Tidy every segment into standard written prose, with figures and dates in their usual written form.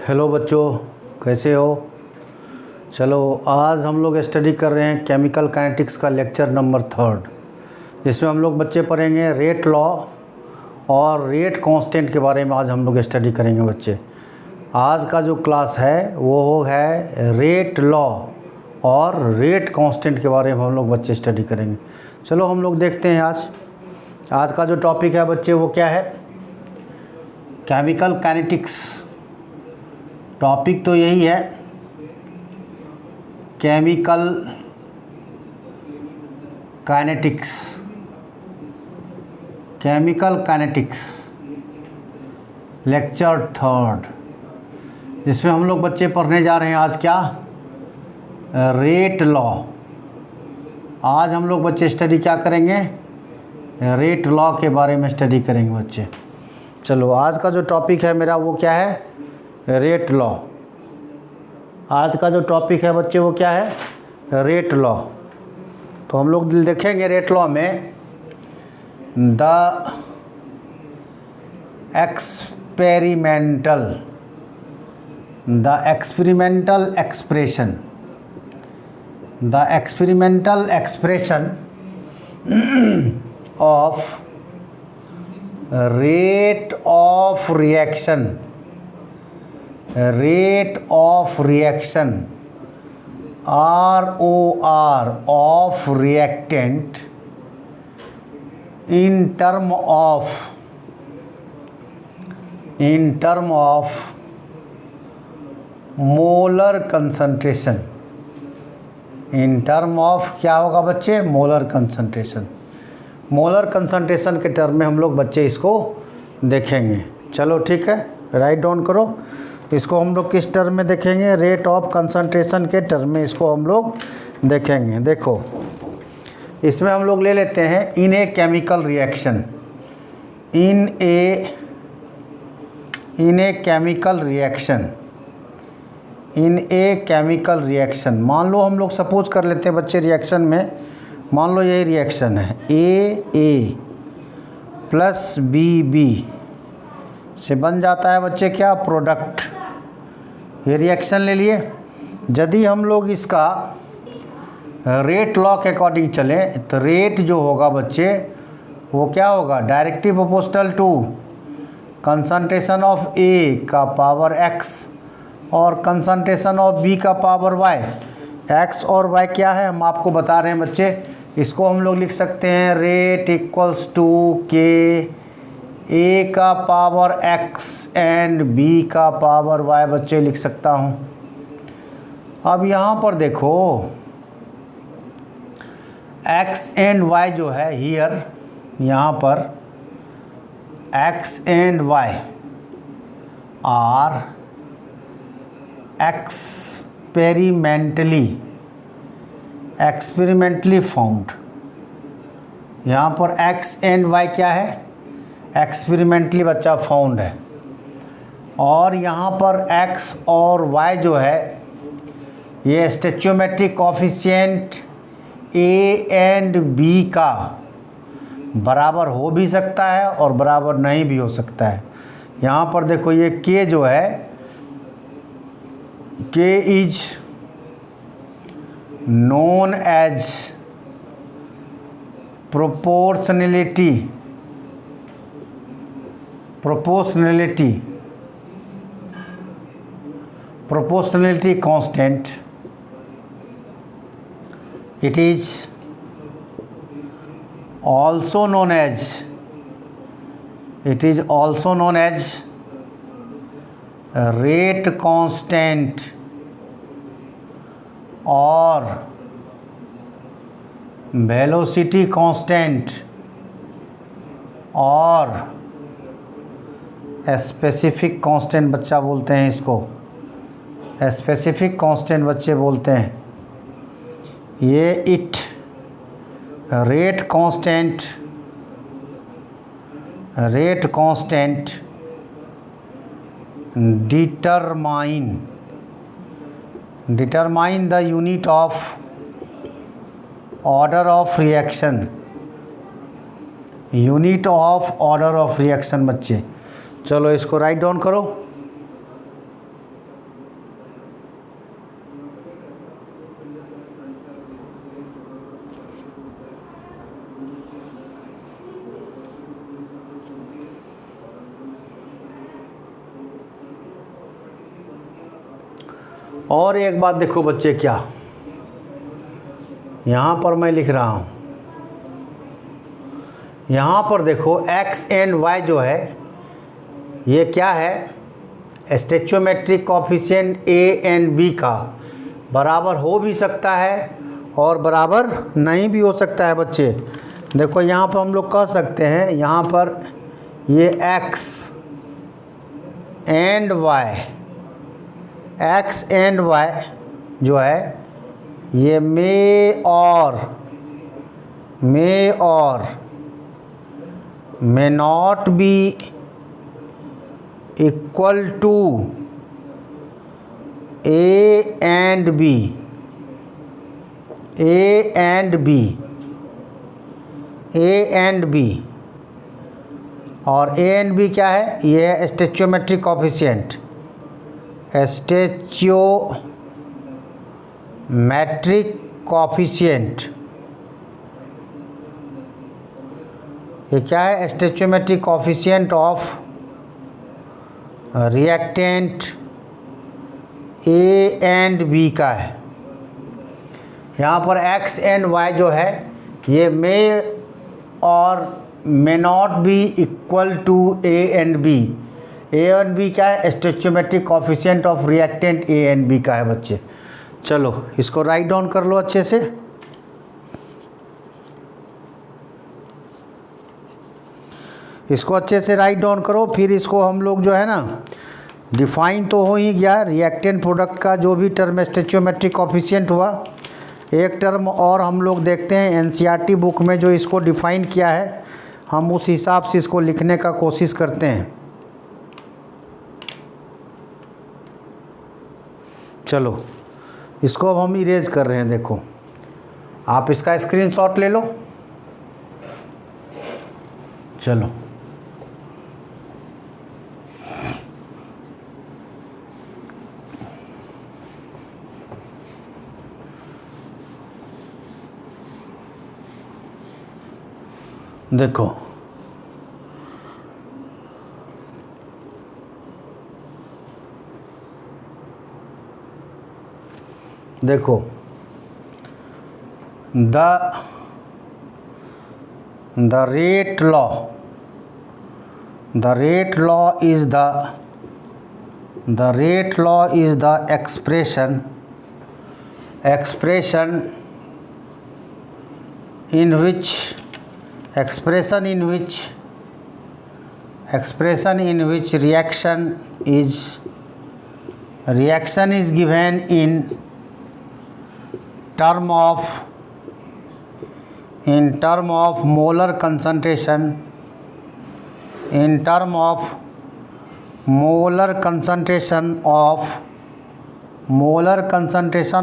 Hello बच्चों, कैसे हो। चलो आज हम लोग स्टडी कर रहे हैं केमिकल काइनेटिक्स का लेक्चर नंबर 3, जिसमें हम लोग बच्चे पढ़ेंगे रेट लॉ और रेट कांस्टेंट के बारे में। आज हम लोग स्टडी करेंगे बच्चे। आज का जो क्लास है वो है रेट लॉ और रेट कांस्टेंट के बारे में हम लोग बच्चे स्टडी करेंगे। चलो हम लोग देखते हैं आज का जो टॉपिक है बच्चे वो क्या है, केमिकल काइनेटिक्स। टॉपिक तो यही है, chemical kinetics. Chemical kinetics lecture 3, जिसमें हम लोग बच्चे पढ़ने जा रहे हैं आज क्या, रेट लॉ। आज हम लोग बच्चे स्टडी क्या करेंगे, रेट लॉ के बारे में स्टडी करेंगे बच्चे। चलो आज का जो टॉपिक है मेरा वो क्या है, रेट लॉ। आज का जो टॉपिक है बच्चे वो क्या है, रेट लॉ। तो हम लोग देखेंगे रेट लॉ में the experimental expression of rate of reaction ROR of reactant in term of molar concentration. In term of क्या होगा बच्चे, मोलर कंसंट्रेशन। मोलर कंसंट्रेशन के टर्म में हम लोग बच्चे इसको देखेंगे। चलो ठीक है, राइट डाउन करो। इसको हम लोग किस टर्म में देखेंगे, रेट ऑफ कंसंट्रेशन के टर्म में इसको हम लोग देखेंगे। देखो इसमें हम लोग ले लेते हैं in a chemical reaction. In a chemical reaction मान लो हम लोग सपोज कर लेते हैं बच्चे, रिएक्शन में मान लो यही रिएक्शन है, ए प्लस बी से बन जाता है बच्चे क्या, प्रोडक्ट। ये रिएक्शन ले लिए। यदि हम लोग इसका रेट लॉ के अकॉर्डिंग चलें तो रेट जो होगा बच्चे वो क्या होगा, directly proportional to concentration of A का पावर एक्स और कंसंट्रेशन ऑफ बी का पावर वाई। एक्स और वाई क्या है हम आपको बता रहे हैं बच्चे। इसको हम लोग लिख सकते हैं रेट इक्वल्स टू के ए का पावर एक्स एंड बी का पावर वाई बच्चे लिख सकता हूँ। अब यहाँ पर देखो एक्स एंड वाई जो है हियर, यहाँ पर x and y are experimentally found. यहाँ पर एक्स एंड वाई क्या है, एक्सपेरिमेंटली बच्चा फाउंड है। और यहाँ पर एक्स और वाई जो है ये स्टोइचियोमेट्रिक कोएफिशिएंट ए एंड बी का बराबर हो भी सकता है और बराबर नहीं भी हो सकता है। यहाँ पर देखो ये के जो है, के is known as proportionality constant. It is also known as rate constant और वेलोसिटी कांस्टेंट और स्पेसिफिक कांस्टेंट बच्चा बोलते हैं इसको, स्पेसिफिक कांस्टेंट बच्चे बोलते हैं। ये it rate constant determine the unit of order of reaction unit of order of reaction बच्चे। चलो इसको राइट डाउन करो। और एक बात देखो बच्चे, क्या यहाँ पर मैं लिख रहा हूँ, यहाँ पर देखो x एंड y जो है ये क्या है, stoichiometric coefficient a and b का बराबर हो भी सकता है और बराबर नहीं भी हो सकता है बच्चे। देखो यहाँ पर हम लोग कह सकते हैं, यहाँ पर ये x एंड y जो है ये may not be equal to A and B और ए एंड बी क्या है, ये है स्टेचोमेट्रिक कोफिशिएंट, स्टेचोमेट्रिक कोफिशिएंट। ये क्या है, stoichiometric coefficient of reactant A and B का है। यहाँ पर x एंड y जो है ये may not be equal to A and B क्या है, stoichiometric coefficient of reactant A and B का है बच्चे। चलो इसको राइट डाउन कर लो अच्छे से। इसको अच्छे से राइट डाउन करो, फिर इसको हम लोग जो है ना, डिफाइन तो हो ही गया रिएक्टेंट प्रोडक्ट का जो भी टर्म स्टेचोमेट्रिक कोफिशिएंट हुआ। एक टर्म और हम लोग देखते हैं एनसीईआरटी बुक में जो इसको डिफाइन किया है, हम उस हिसाब से इसको लिखने का कोशिश करते हैं। चलो इसको अब हम इरेज कर रहे हैं। देखो आप इसका स्क्रीनशॉट ले लो। चलो देखो देखो the rate law is the expression in which reaction is given in term of molar concentration,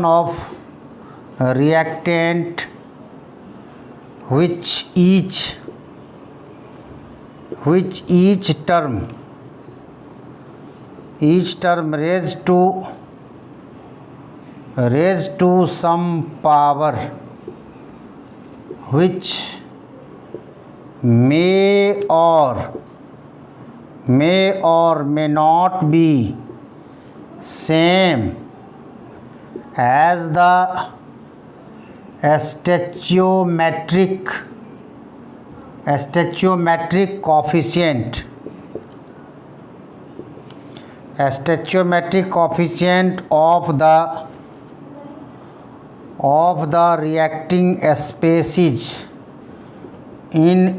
of reactant which each term raised to some power which may or may not be same as the stoichiometric coefficient of the reacting species in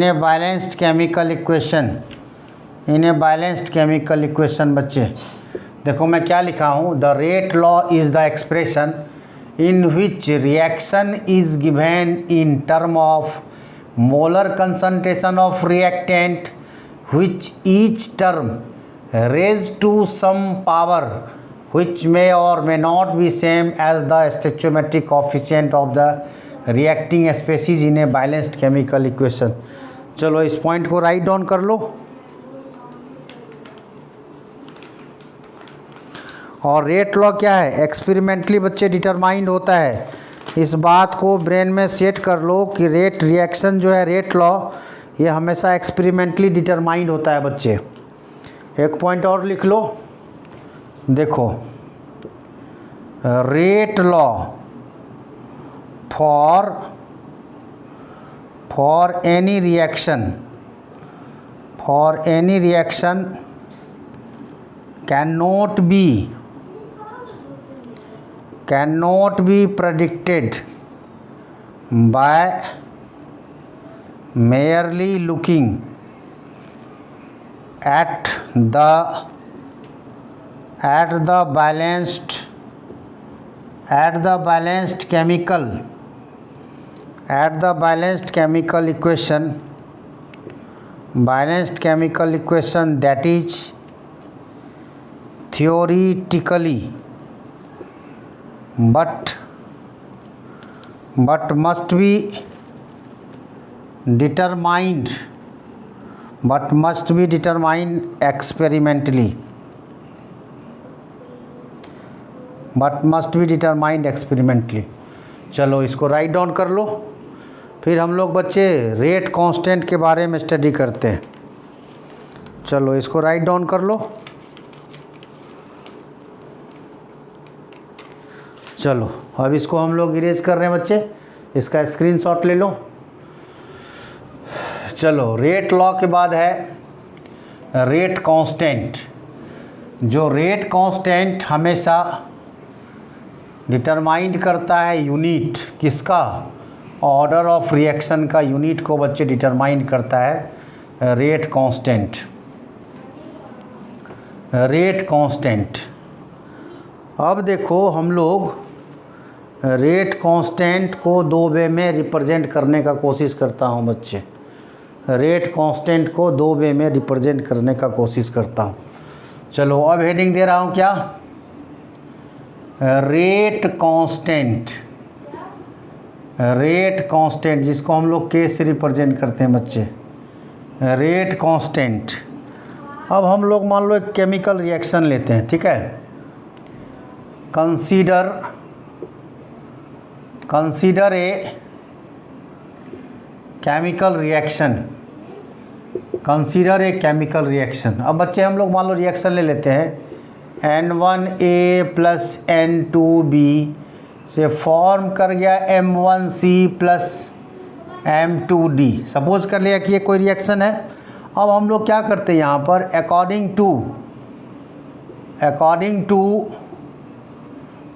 a balanced chemical equation, बच्चे देखो मैं क्या लिखा हूँ, the rate law is the expression in which reaction is given in term of molar concentration of reactant which each term raised to some power which may or may not be same as the stoichiometric coefficient of the reacting species in a balanced chemical equation। चलो इस point को write down कर लो। और rate law क्या है, experimentally बच्चे determined होता है। इस बात को ब्रेन में सेट कर लो कि रेट रिएक्शन जो है, रेट लॉ ये हमेशा एक्सपेरिमेंटली डिटरमाइंड होता है बच्चे। एक पॉइंट और लिख लो, देखो rate law for any reaction cannot be predicted by merely looking at the balanced chemical equation that is theoretically but must be determined experimentally, चलो इसको राइट डाउन कर लो। फिर हम लोग बच्चे रेट कांस्टेंट के बारे में स्टडी करते हैं। चलो इसको राइट डाउन कर लो। चलो अब इसको हम लोग इरेज कर रहे हैं बच्चे, इसका स्क्रीनशॉट ले लो। चलो रेट लॉ के बाद है रेट कांस्टेंट। जो रेट कांस्टेंट हमेशा डिटरमाइंड करता है यूनिट किसका, ऑर्डर ऑफ रिएक्शन का यूनिट को बच्चे डिटरमाइन करता है रेट कांस्टेंट। अब देखो हम लोग रेट कांस्टेंट को दो वे में रिप्रेजेंट करने का कोशिश करता हूँ बच्चे। रेट कांस्टेंट को दो वे में रिप्रेजेंट करने का कोशिश करता हूँ। चलो अब हेडिंग दे रहा हूँ क्या, रेट कांस्टेंट जिसको हम लोग के से रिप्रेजेंट करते हैं बच्चे, रेट कांस्टेंट। अब हम लोग मान लो एक केमिकल रिएक्शन लेते हैं, ठीक है। Consider a chemical reaction. अब बच्चे हम लोग मान लो रिएक्शन ले लेते हैं N1A प्लस N2B से फॉर्म कर गया M1C प्लस M2D। सपोज कर लिया कि ये कोई रिएक्शन है। अब हम लोग क्या करते हैं यहाँ पर, according to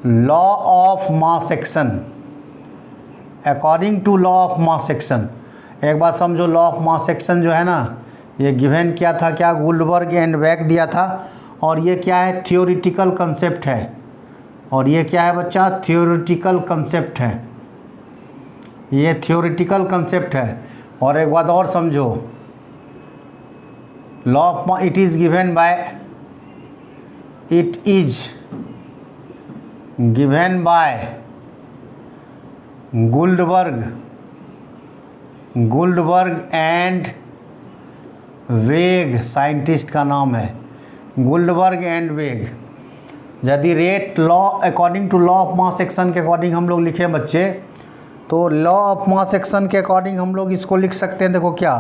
law of mass action, एक बात समझो, लॉ ऑफ मास एक्शन जो है ना, ये गिवन क्या था, क्या गुल्डबर्ग एंड वेग दिया था। और ये क्या है, थियोरिटिकल कंसेप्ट है। और ये क्या है बच्चा, थियोरिटिकल कंसेप्ट है। ये थियोरिटिकल कंसेप्ट है। और एक बात और समझो, law of it is given by Guldberg and Waage, scientist का नाम है गुल्डबर्ग एंड वेग। यदि rate law according to law of mass action के अकॉर्डिंग हम लोग लिखें बच्चे, तो लॉ ऑफ मास एक्शन के अकॉर्डिंग हम लोग इसको लिख सकते हैं। देखो क्या,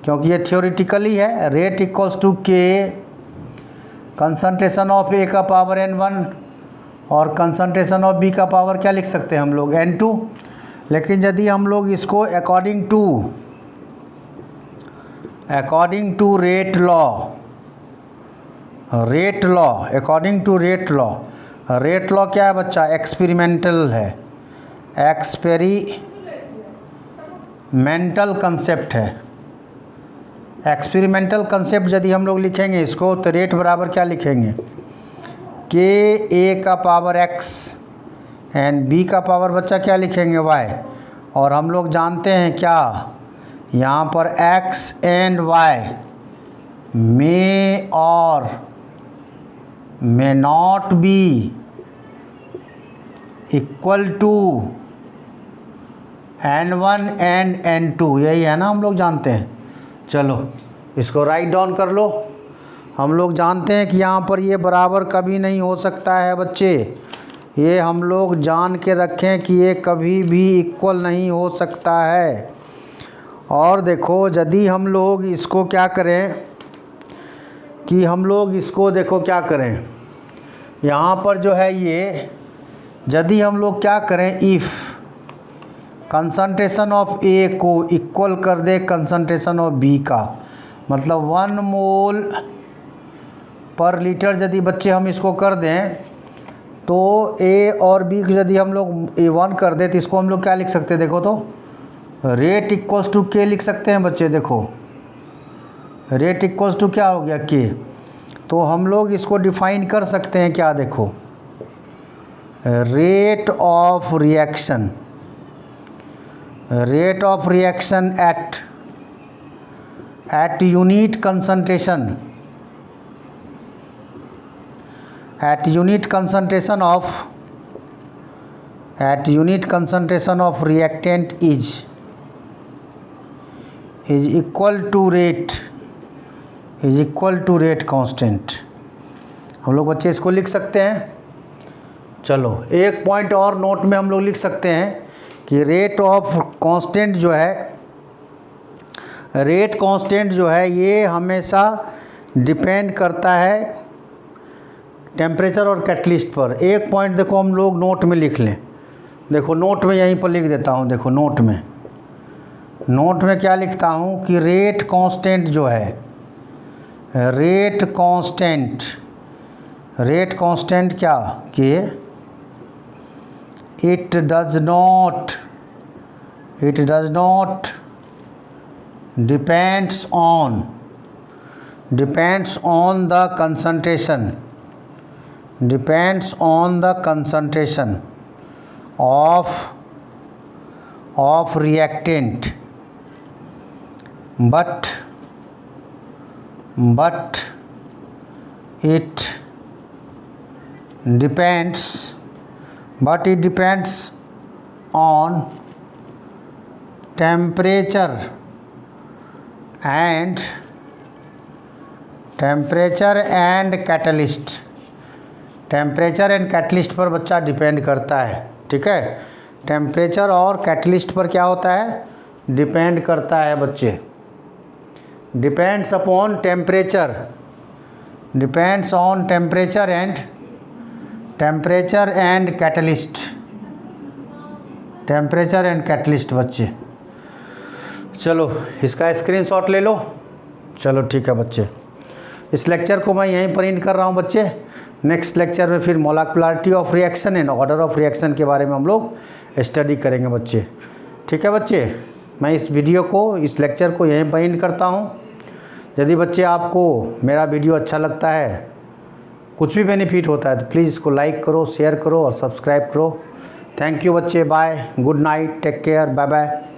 क्योंकि ये थियोरिटिकली है, रेट इक्वल्स टू के कंसंट्रेशन ऑफ ए का पावर N1 और कंसंट्रेशन ऑफ बी का पावर क्या लिख सकते हैं हम लोग, N2। लेकिन यदि हम लोग इसको अकॉर्डिंग टू रेट लॉ क्या है बच्चा, एक्सपेरिमेंटल है, एक्सपेरिमेंटल कंसेप्ट है। एक्सपेरिमेंटल कंसेप्ट यदि हम लोग लिखेंगे इसको, तो रेट बराबर क्या लिखेंगे, के ए का पावर x एंड बी का पावर बच्चा क्या लिखेंगे, y। और हम लोग जानते हैं क्या, यहाँ पर x एंड y मे और may not be equal to N1 and N2, यही है ना, हम लोग जानते हैं। चलो इसको राइट डाउन कर लो। हम लोग जानते हैं कि यहाँ पर ये बराबर कभी नहीं हो सकता है बच्चे, ये हम लोग जान के रखें कि ये कभी भी इक्वल नहीं हो सकता है। और देखो यदि हम लोग इसको क्या करें कि हम लोग इसको देखो क्या करें, यहाँ पर जो है ये यदि हम लोग क्या करें, इफ़ कंसंट्रेशन ऑफ ए को इक्वल कर दे कंसंट्रेशन ऑफ बी का, मतलब 1 मोल पर लीटर यदि बच्चे हम इसको कर दें तो ए और बी को यदि हम लोग A1 कर दें तो इसको हम लोग क्या लिख सकते हैं, देखो तो रेट इक्वल्स टू के लिख सकते हैं बच्चे। देखो रेट इक्वल्स टू क्या हो गया, के। तो हम लोग इसको डिफाइन कर सकते हैं क्या, देखो rate of reaction, rate of reaction at unit concentration, at unit concentration of reactant is equal to rate constant। हम लोग बच्चे इसको लिख सकते हैं। चलो एक पॉइंट और नोट में हम लोग लिख सकते हैं कि रेट ऑफ कांस्टेंट जो है, रेट कांस्टेंट जो है ये हमेशा डिपेंड करता है टेम्परेचर और कैटलिस्ट पर। एक पॉइंट देखो हम लोग नोट में लिख लें, देखो नोट में यहीं पर लिख देता हूँ। देखो नोट में क्या लिखता हूँ कि रेट कांस्टेंट जो है, रेट कांस्टेंट क्या कि it does not depends on the concentration of reactant, but it depends on temperature and catalyst। Temperature and catalyst पर बच्चा डिपेंड करता है, ठीक है। टेम्परेचर और कैटलिस्ट पर क्या होता है, डिपेंड करता है बच्चे। Depends upon temperature, depends on temperature and catalyst बच्चे। चलो इसका स्क्रीनशॉट ले लो। चलो ठीक है बच्चे, इस लेक्चर को मैं यहीं पर एंड कर रहा हूँ बच्चे। नेक्स्ट लेक्चर में फिर molecularity of reaction and order of reaction के बारे में हम लोग स्टडी करेंगे बच्चे, ठीक है बच्चे। मैं इस वीडियो को, इस लेक्चर को यहीं पर एंड करता हूँ। यदि बच्चे आपको मेरा वीडियो अच्छा लगता है, कुछ भी बेनिफिट होता है तो प्लीज़ इसको लाइक करो, शेयर करो और सब्सक्राइब करो। थैंक यू बच्चे, bye, good night, take care, bye bye.